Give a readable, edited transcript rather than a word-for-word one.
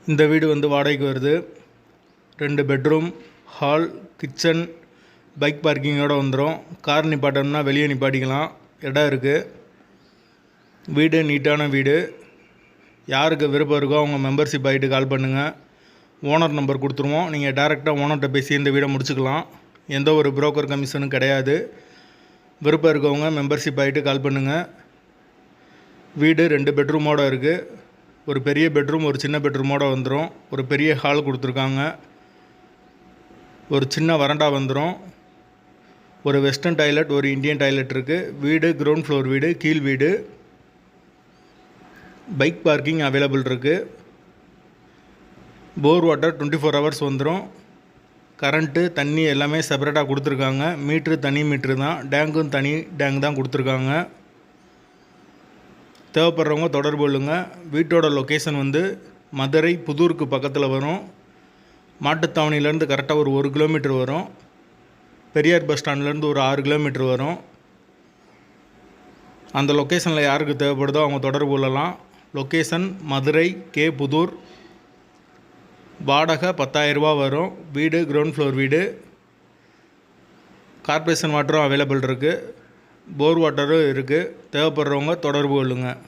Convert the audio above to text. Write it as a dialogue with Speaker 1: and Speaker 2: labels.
Speaker 1: இந்த வீடு வந்து வாடகைக்கு வருது. 2 பெட்ரூம், ஹால், கிச்சன், பைக் பார்க்கிங்கோடு வந்துடும். கார் நிப்பாட்டணும்னா வெளியே நிப்பாட்டிக்கலாம், இடம் இருக்குது. வீடு நீட்டான வீடு. யாருக்கு விருப்பம் இருக்கோ அவங்க மெம்பர்ஷிப் ஆகிட்டு கால் பண்ணுங்கள். ஓனர் நம்பர் கொடுத்துருவோம். நீங்கள் டேரெக்டாக ஓனர்கிட்ட பேசி இந்த வீடை முடிச்சுக்கலாம். எந்த ஒரு புரோக்கர் கமிஷனும் கிடையாது. விருப்பம் இருக்கவங்க மெம்பர்ஷிப் ஆகிட்டு கால் பண்ணுங்கள். வீடு 2 பெட்ரூமோடு இருக்குது. ஒரு பெரிய பெட்ரூம், ஒரு சின்ன பெட்ரூமோடு வந்துடும். ஒரு பெரிய ஹால் கொடுத்துருக்காங்க. ஒரு சின்ன வராண்டா வந்துடும். ஒரு வெஸ்டர்ன் டாய்லெட், ஒரு இந்தியன் டாய்லெட் இருக்குது. வீடு கிரவுண்ட் ஃப்ளோர் வீடு, கீழ் வீடு. பைக் பார்க்கிங் அவைலபிள் இருக்குது. போர் வாட்டர் 24 ஹவர்ஸ் வந்துடும். கரண்ட்டு, தண்ணி எல்லாமே செப்பரேட்டாக கொடுத்துருக்காங்க. மீட்ரு தனி மீட்ரு தான். டேங்கும் தனி டேங்க் தான் கொடுத்துருக்காங்க. தேவைப்படுறவங்க தொடர்பு கொள்ளுங்க. வீட்டோட லொக்கேஷன் வந்து மதுரை புதூருக்கு பக்கத்தில் வரும். மாட்டுத்தாவணிலேருந்து கரெக்டாக ஒரு 1 கிலோமீட்டர் வரும். பெரியார் பஸ் ஸ்டாண்ட்லேருந்து ஒரு 6 கிலோமீட்டர் வரும். அந்த லொக்கேஷனில் யாருக்கு தேவைப்படுதோ அவங்க தொடர்பு கொள்ளலாம். Location Madurai K Pudur. வாடகை 10,000 ரூபா வரும். வீடு கிரவுண்ட் ஃப்ளோர் வீடு. கார்ப்பரேஷன் வாட்டரும் அவைலபிள் இருக்குது. போர் வாட்டரும் இருக்குது. தேவைப்படுறவங்க தொடர்பு கொள்ளுங்கள்.